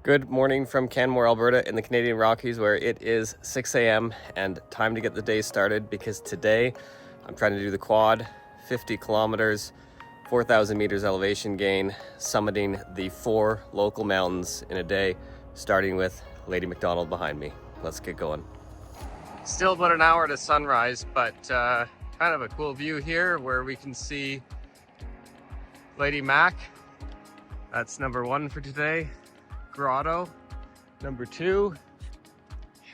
Good morning from Canmore, Alberta in the Canadian Rockies, where it is 6 a.m. and time to get the day started because today I'm trying to do the quad, 50 kilometers, 4,000 meters elevation gain, summiting the 4 local mountains in a day, starting with Lady McDonald behind me. Let's get going. Still about an hour to sunrise, but kind of a cool view here where we can see Lady Mac. That's number 1 for today. Grotto, number 2,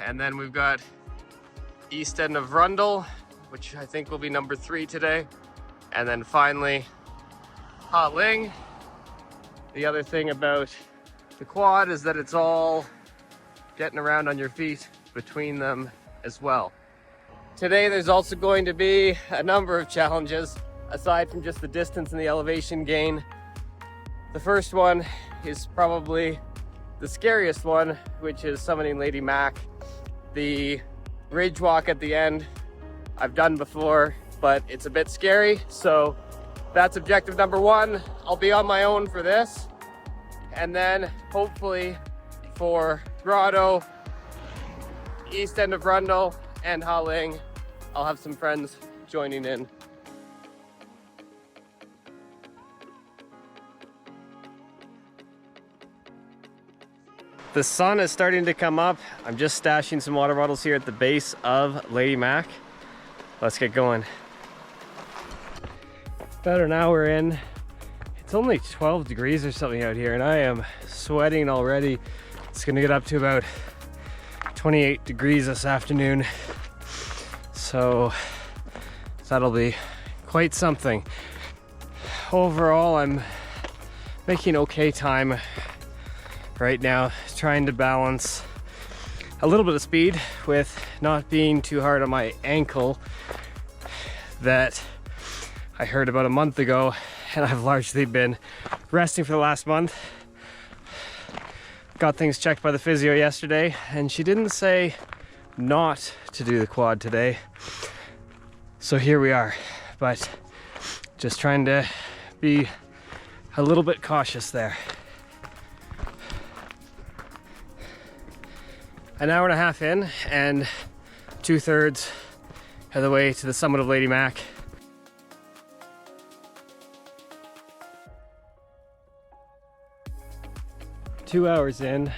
and then we've got east end of Rundle, which I think will be number 3 today, and then finally Ling. The other thing about the quad is that it's all getting around on your feet between them as well. Today there's also going to be a number of challenges aside from just the distance and the elevation gain. The first one is probably the scariest one, which is summiting Lady Mac. The ridge walk at the end I've done before, but it's a bit scary, so that's objective number 1. I'll be on my own for this, and then hopefully for Grotto, east end of Rundle, and Ling, I'll have some friends joining in. The sun is starting to come up. I'm just stashing some water bottles here at the base of Lady Mac. Let's get going. About an hour in. It's only 12 degrees or something out here and I am sweating already. It's gonna get up to about 28 degrees this afternoon. So that'll be quite something. Overall, I'm making okay time right now, trying to balance a little bit of speed with not being too hard on my ankle that I heard about a month ago, and I've largely been resting for the last month. Got things checked by the physio yesterday, and she didn't say not to do the quad today. So here we are, but just trying to be a little bit cautious there. An hour and a half in and 2/3 of the way to the summit of Lady Mac. Two hours in,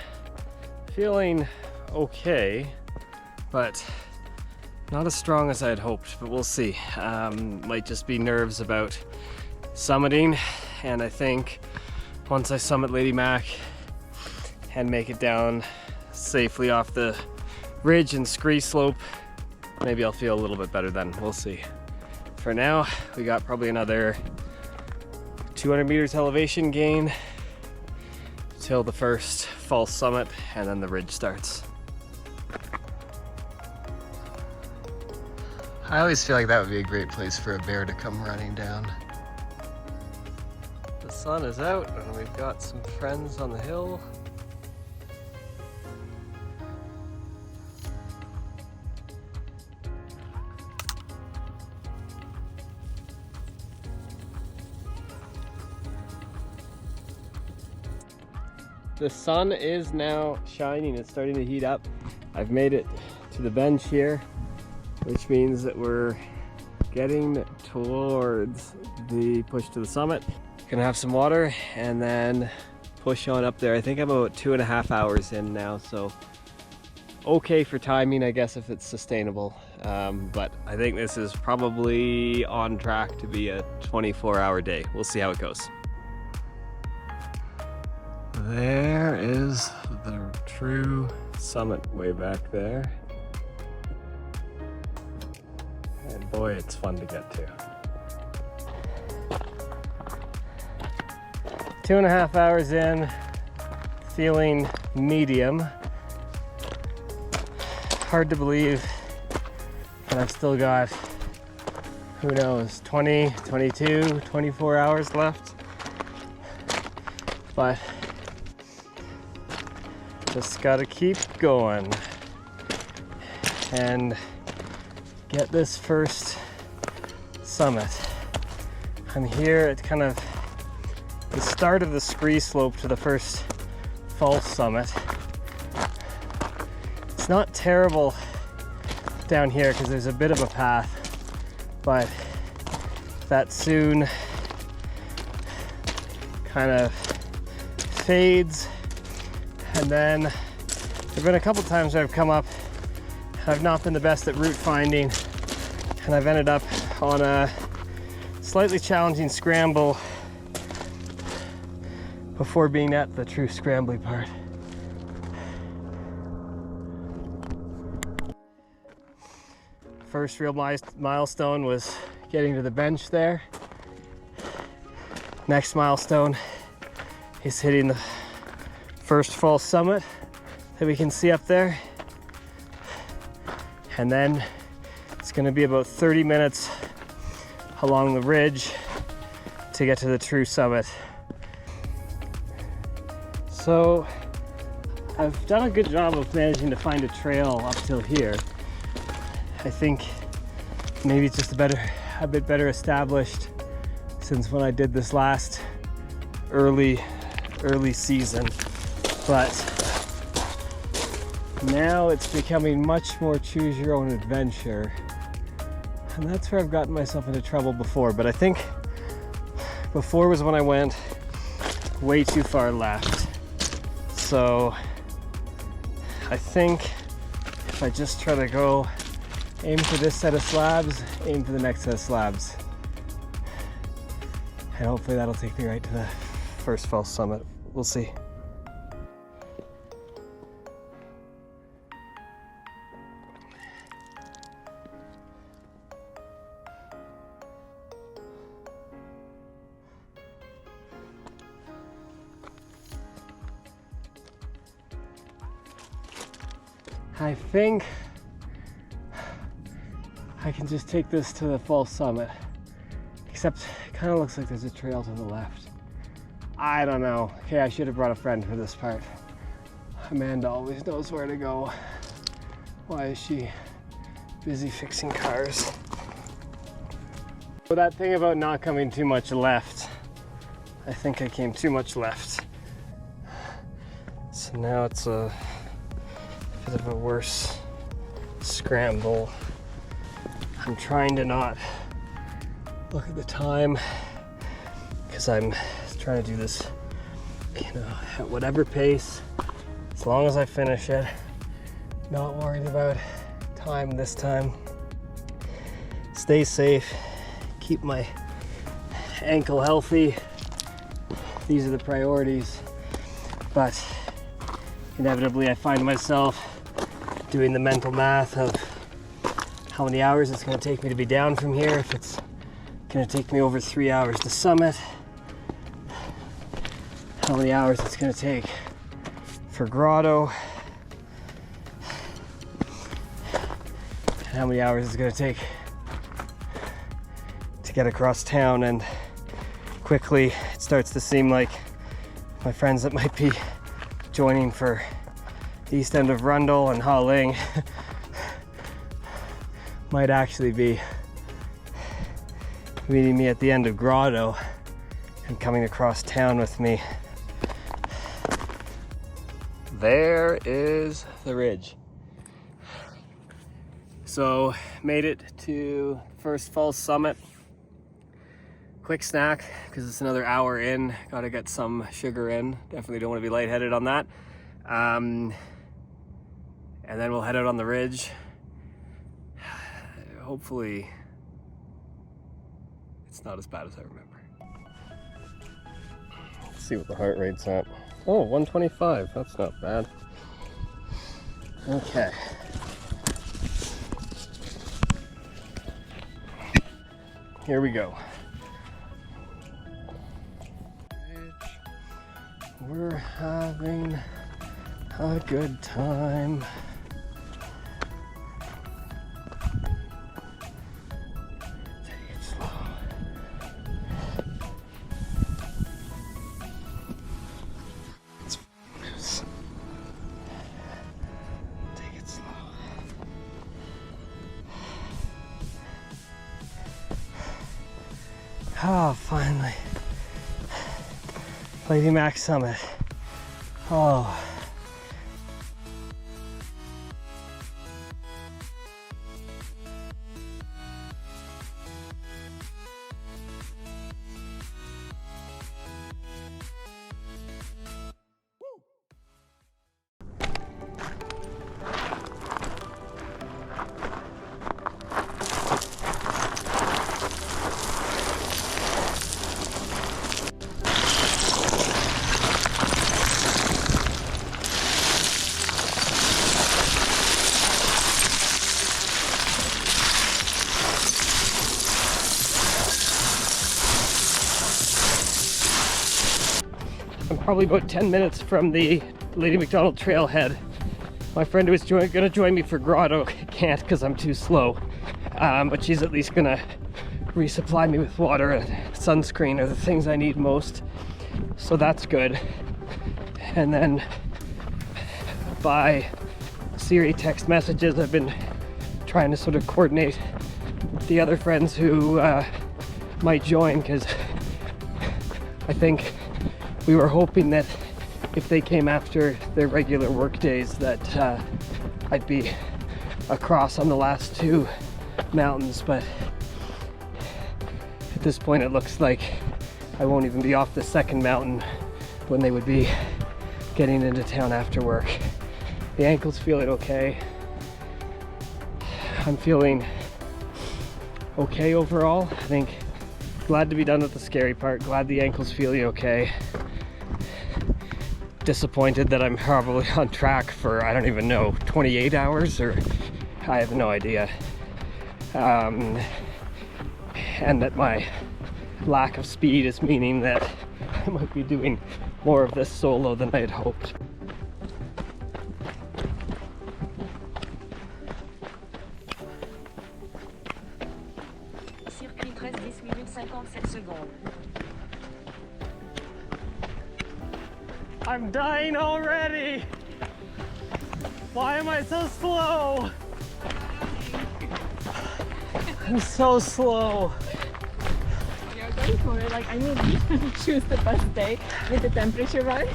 feeling okay, but not as strong as I had hoped, but we'll see. Might just be nerves about summiting, and I think once I summit Lady Mac and make it down safely off the ridge and scree slope, maybe I'll feel a little bit better then. We'll see. For now, we got probably another 200 meters elevation gain till the first false summit, and then the ridge starts. I always feel like that would be a great place for a bear to come running down. The sun is out and we've got some friends on the hill. The sun is now shining, it's starting to heat up. I've made it to the bench here, which means that we're getting towards the push to the summit. Gonna have some water and then push on up there. I think I'm about 2.5 hours in now, so okay for timing, I guess, if it's sustainable. But I think this is probably on track to be a 24-hour day. We'll see how it goes. There is the true summit way back there. And boy, it's fun to get to. 2.5 hours in, feeling medium. Hard to believe that I've still got, who knows, 20, 22, 24 hours left. But just gotta keep going and get this first summit. I'm here at kind of the start of the scree slope to the first false summit. It's not terrible down here because there's a bit of a path, but that soon kind of fades. And then there've been a couple times where I've come up and I've not been the best at route finding, and I've ended up on a slightly challenging scramble before being at the true scrambly part. First real milestone was getting to the bench there. Next milestone is hitting the first false summit that we can see up there. And then it's going to be about 30 minutes along the ridge to get to the true summit. So I've done a good job of managing to find a trail up till here. I think maybe it's just a bit better established since when I did this last early season. But now it's becoming much more choose your own adventure. And that's where I've gotten myself into trouble before. But I think before was when I went way too far left. So I think if I just try to go aim for this set of slabs, aim for the next set of slabs, and hopefully that'll take me right to the first false summit. We'll see. I think I can just take this to the false summit, except it kind of looks like there's a trail to the left. I don't know. Okay, I should have brought a friend for this part. Amanda always knows where to go. Why is she busy fixing cars? So that thing about not coming too much left, I think I came too much left. So now it's a bit of a worse scramble. I'm trying to not look at the time because I'm trying to do this, at whatever pace, as long as I finish it. Not worried about time this time. Stay safe, keep my ankle healthy. These are the priorities. But inevitably I find myself doing the mental math of how many hours it's going to take me to be down from here. If it's going to take me over 3 hours to summit, how many hours it's going to take for Grotto, and how many hours it's going to take to get across town. And quickly it starts to seem like my friends that might be joining for the east end of Rundle and Ling might actually be meeting me at the end of Grotto and coming across town with me. There is the ridge. So made it to first false summit. Quick snack because it's another hour in. Gotta get some sugar in. Definitely don't want to be lightheaded on that. And then we'll head out on the ridge. Hopefully it's not as bad as I remember. Let's see what the heart rate's at. Oh, 125, that's not bad. Okay. Here we go. We're having a good time. Oh, finally. Lady Mac Summit. Oh. I'm probably about 10 minutes from the Lady McDonald trailhead. My friend who was gonna join me for Grotto can't because I'm too slow. But she's at least gonna resupply me with water and sunscreen are the things I need most. So that's good. And then by Siri text messages, I've been trying to sort of coordinate the other friends who might join, because I think we were hoping that if they came after their regular work days that I'd be across on the last two mountains, but at this point it looks like I won't even be off the second mountain when they would be getting into town after work. The ankle's feeling okay. I'm feeling okay overall. I think glad to be done with the scary part. Glad the ankle's feeling okay. Disappointed that I'm probably on track for, I don't even know, 28 hours, or I have no idea. And that my lack of speed is meaning that I might be doing more of this solo than I had hoped. Circuit 13 minutes 57 secondes. I'm dying already! Why am I so slow? I'm so slow. You're going for it. Like, I mean, you choose the best day with the temperature, right?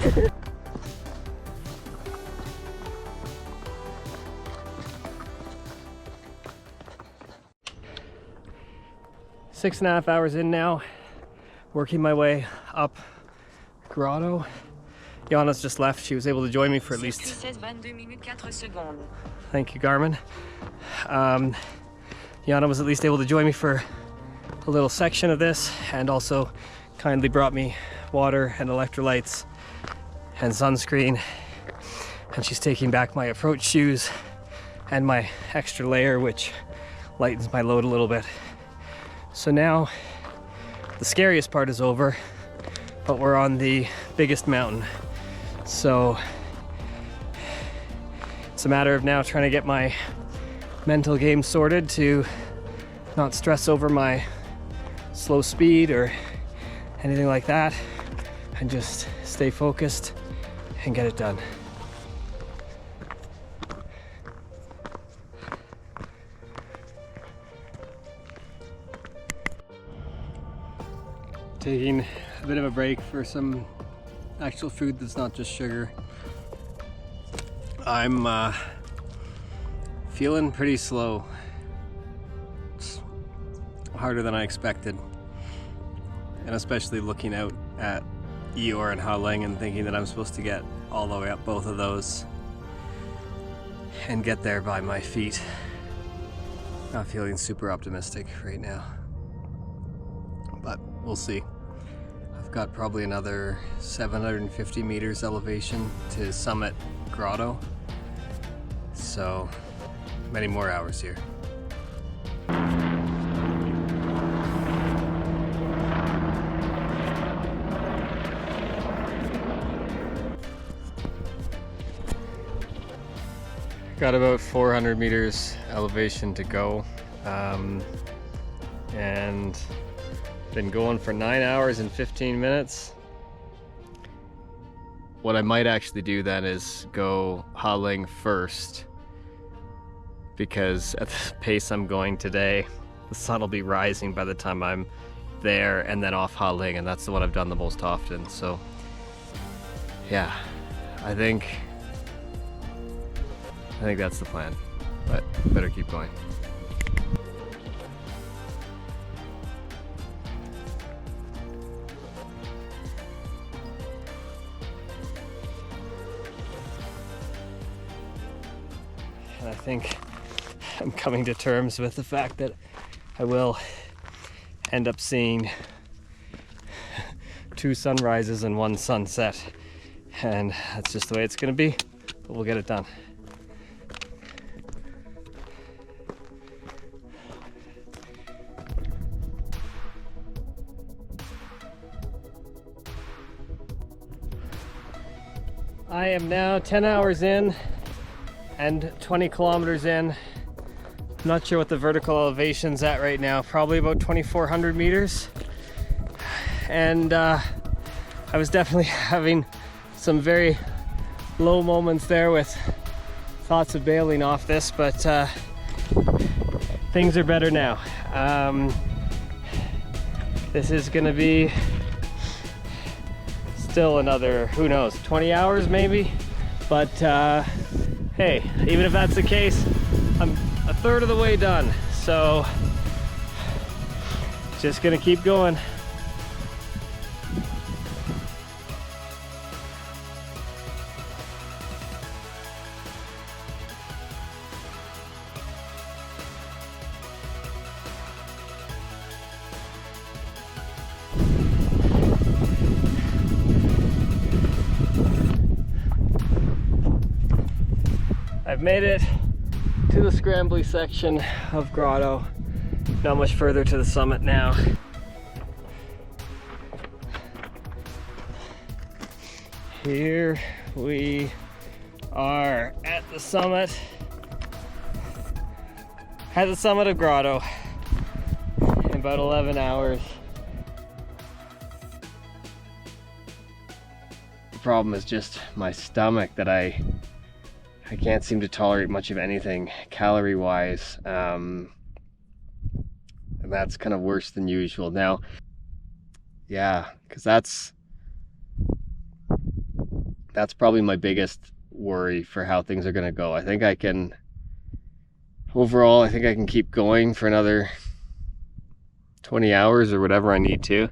6.5 hours in now, working my way up Grotto. Jana's just left. She was able to join me for at least... Thank you, Garmin. Jana was at least able to join me for a little section of this, and also kindly brought me water and electrolytes and sunscreen. And she's taking back my approach shoes and my extra layer, which lightens my load a little bit. So now the scariest part is over, but we're on the biggest mountain. So it's a matter of now trying to get my mental game sorted to not stress over my slow speed or anything like that, and just stay focused and get it done. Taking a bit of a break for some actual food that's not just sugar. I'm feeling pretty slow. It's harder than I expected. And especially looking out at Eeyore and Ling and thinking that I'm supposed to get all the way up both of those and get there by my feet. Not feeling super optimistic right now, but we'll see. I've got probably another 750 meters elevation to summit Grotto, so many more hours here. Got about 400 meters elevation to go, and been going for 9 hours and 15 minutes. What I might actually do then is go Ling first, because at the pace I'm going today, the sun will be rising by the time I'm there, and then off Ling, and that's the one I've done the most often. So yeah, I think that's the plan, but better keep going. And I think I'm coming to terms with the fact that I will end up seeing 2 sunrises and 1 sunset, and that's just the way it's gonna be, but we'll get it done. I am now 10 hours in and 20 kilometers in. I'm not sure what the vertical elevation's at right now, probably about 2,400 meters. And I was definitely having some very low moments there with thoughts of bailing off this, but things are better now. This is gonna be still another, who knows, 20 hours maybe, but hey, even if that's the case, I'm a third of the way done, so just gonna keep going. I've made it to the scrambly section of Grotto. Not much further to the summit now. Here we are at the summit. At the summit of Grotto in about 11 hours. The problem is just my stomach, that I can't seem to tolerate much of anything calorie wise, and that's kind of worse than usual now. Yeah, because that's probably my biggest worry for how things are going to go. I think I can keep going for another 20 hours or whatever I need to.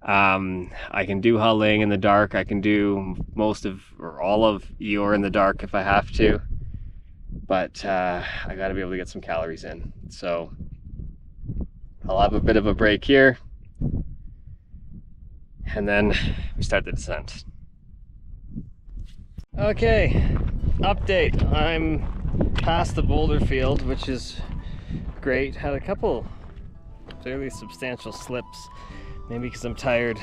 I can do Ling in the dark. I can do most of, or all of Eeyore in the dark if I have to, but I gotta be able to get some calories in. So I'll have a bit of a break here, and then we start the descent. Okay, update. I'm past the boulder field, which is great. Had a couple fairly substantial slips. Maybe because I'm tired,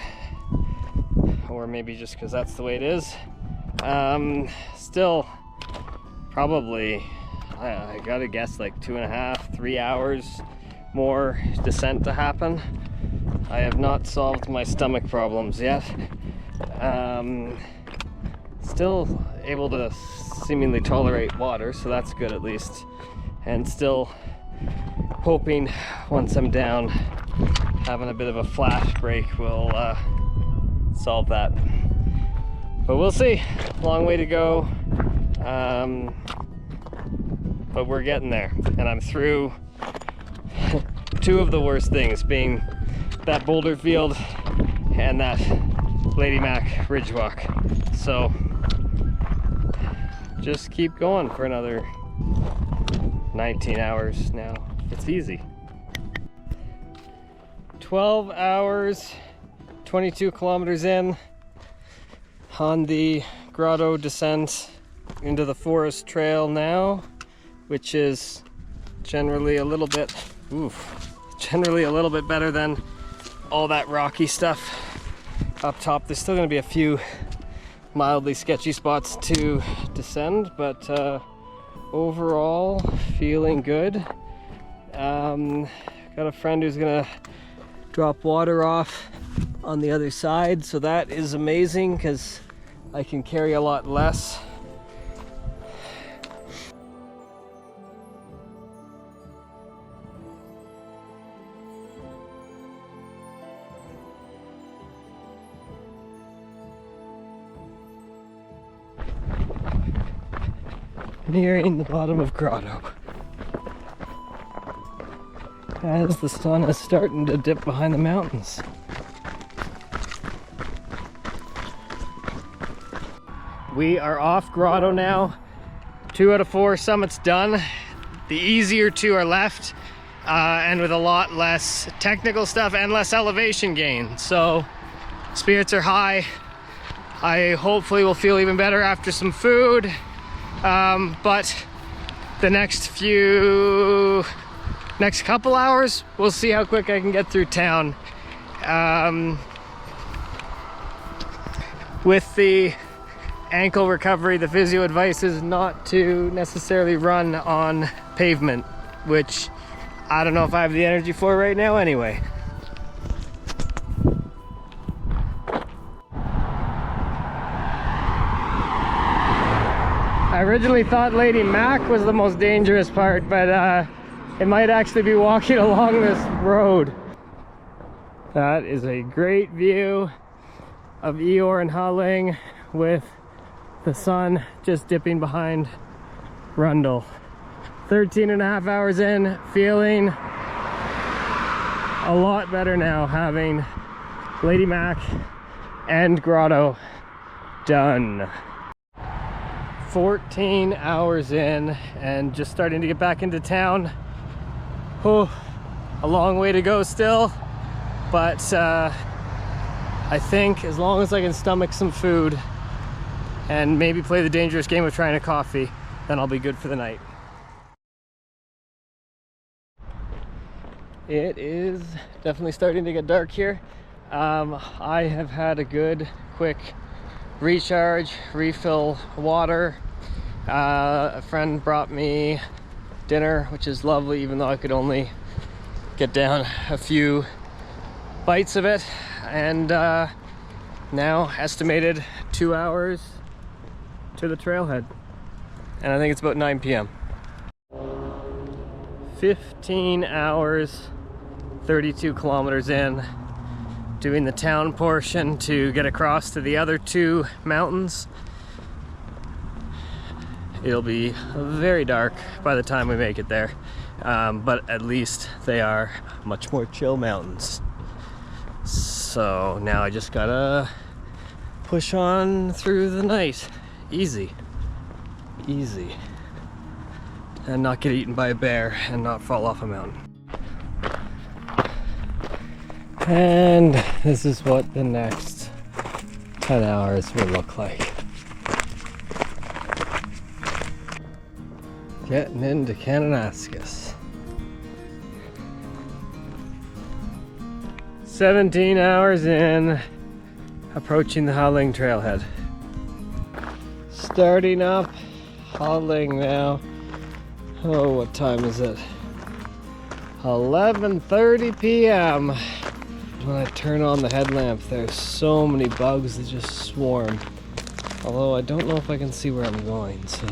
or maybe just because that's the way it is. Still, probably, I gotta guess, like 2.5, 3 hours more descent to happen. I have not solved my stomach problems yet. Still able to seemingly tolerate water, so that's good at least. And still hoping once I'm down, having a bit of a flash break will solve that. But we'll see. Long way to go. But we're getting there. And I'm through 2 of the worst things, being that boulder field and that Lady Mac ridge walk. So just keep going for another 19 hours now. It's easy. 12 hours, 22 kilometers in on the Grotto descent into the forest trail now, which is generally a little bit better than all that rocky stuff up top. There's still going to be a few mildly sketchy spots to descend, but overall feeling good. Got a friend who's gonna drop water off on the other side, so that is amazing because I can carry a lot less. nearing the bottom of Grotto. As the sun is starting to dip behind the mountains. We are off Grotto now. 2 out of 4 summits done. The easier 2 are left, and with a lot less technical stuff and less elevation gain. So spirits are high. I hopefully will feel even better after some food, but the next couple hours, we'll see how quick I can get through town. With the ankle recovery, the physio advice is not to necessarily run on pavement, which I don't know if I have the energy for right now anyway. I originally thought Lady Mac was the most dangerous part, but it might actually be walking along this road. That is a great view of Eeyore and Ling with the sun just dipping behind Rundle. 13.5 hours in, feeling a lot better now, having Lady Mac and Grotto done. 14 hours in and just starting to get back into town. Oh, a long way to go still, but I think as long as I can stomach some food and maybe play the dangerous game of trying a coffee, then I'll be good for the night. It is definitely starting to get dark here. I have had a good quick recharge, refill water. A friend brought me dinner, which is lovely, even though I could only get down a few bites of it. And now estimated 2 hours to the trailhead, and I think it's about 9 p.m. 15 hours, 32 kilometers in, doing the town portion to get across to the other 2 mountains. It'll be very dark by the time we make it there, but at least they are much more chill mountains. So now I just gotta push on through the night. Easy, and not get eaten by a bear and not fall off a mountain. And this is what the next 10 hours will look like. Getting into Kananaskis. 17 hours in, approaching the Ling trailhead. Starting up Ling now. Oh, what time is it? 11:30 p.m. When I turn on the headlamp, there's so many bugs that just swarm. Although I don't know if I can see where I'm going, so.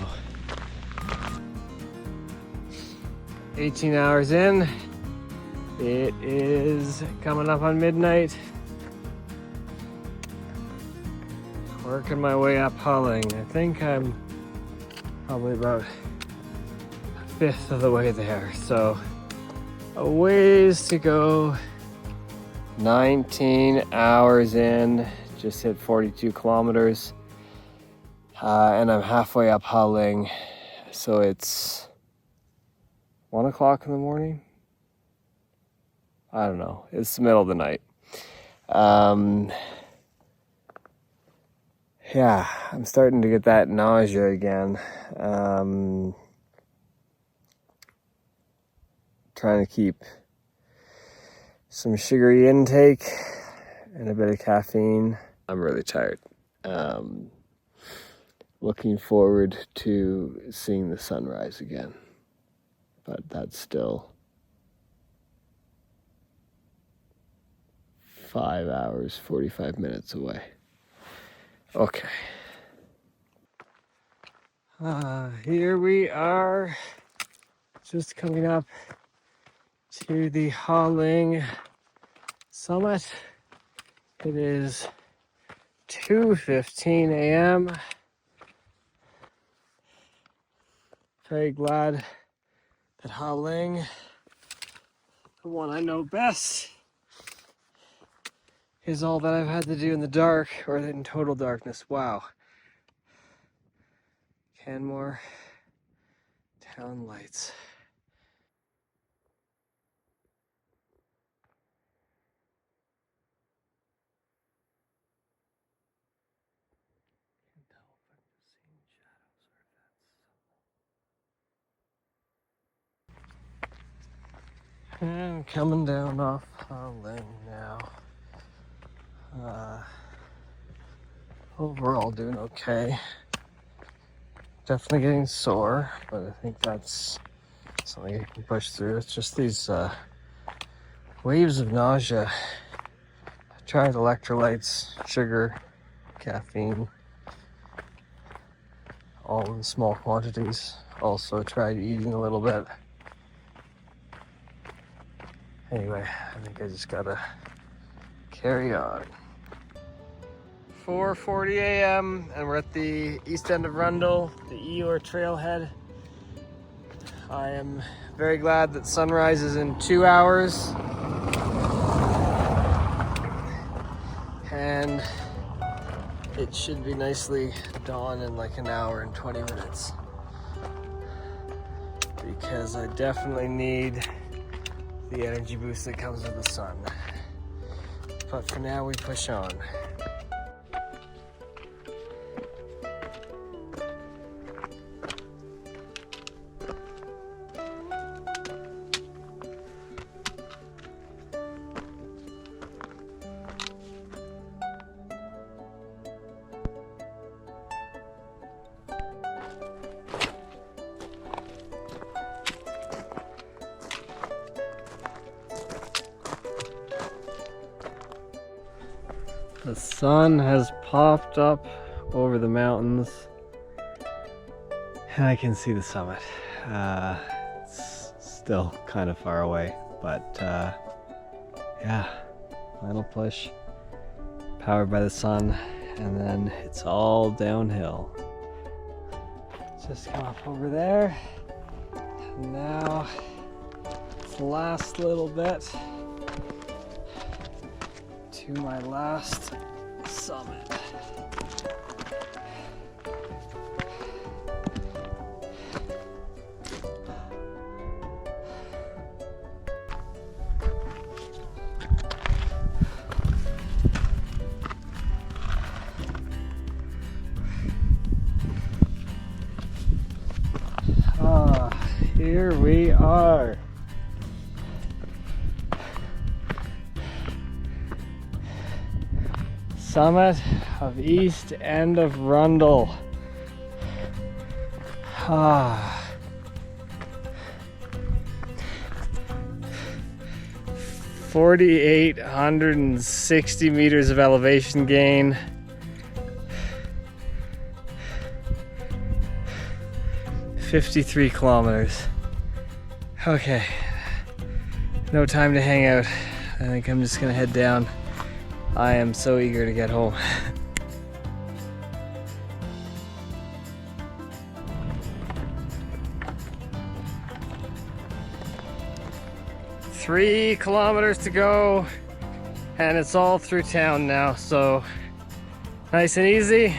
18 hours in. It is coming up on midnight. Working my way up Ling. I think I'm probably about a fifth of the way there, so a ways to go. 19 hours in, just hit 42 kilometers, and I'm halfway up Ling, so it's 1 o'clock in the morning. I don't know, it's the middle of the night. Yeah, I'm starting to get that nausea again. Trying to keep some sugary intake and a bit of caffeine. I'm really tired. Looking forward to seeing the sunrise again, but that's still 5 hours, 45 minutes away. Okay. Here we are, just coming up to the Ling summit. It is 2:15 a.m. Very glad that Ling, the one I know best, is all that I've had to do in the dark or in total darkness. Wow. Canmore Town Lights. And coming down off Ling now. Overall doing okay. Definitely getting sore, but I think that's something you can push through. It's just these waves of nausea. I tried electrolytes, sugar, caffeine, all in small quantities. Also tried eating a little bit. Anyway, I think I just gotta carry on. 4:40 a.m. and we're at the east end of Rundle, the Eeyore trailhead. I am very glad that sunrise is in 2 hours. And it should be nicely dawn in like an hour and 20 minutes. Because I definitely need the energy boost that comes with the sun. But for now, we push on. The sun has popped up over the mountains and I can see the summit. It's still kind of far away, but yeah, final push, powered by the sun, and then it's all downhill. Just come up over there, and now it's the last little bit to my last summit. Here we are. Summit of east end of Rundle. 4,860 meters of elevation gain. $53 kilometers. Okay, no time to hang out. I think I'm just gonna head down. I am so eager to get home. 3 kilometers to go, and it's all through town now, so nice and easy.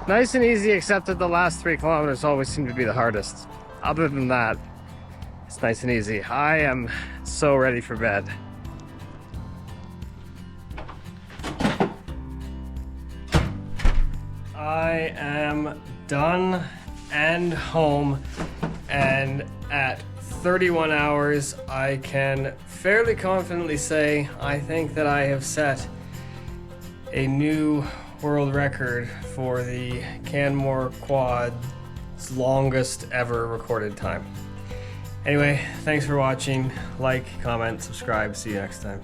Nice and easy, except that the last 3 kilometers always seem to be the hardest. Other than that, it's nice and easy. I am so ready for bed. I am done and home, and at 31 hours, I can fairly confidently say I think that I have set a new world record for the Canmore Quad's longest ever recorded time. Anyway, thanks for watching. Like, comment, subscribe. See you next time.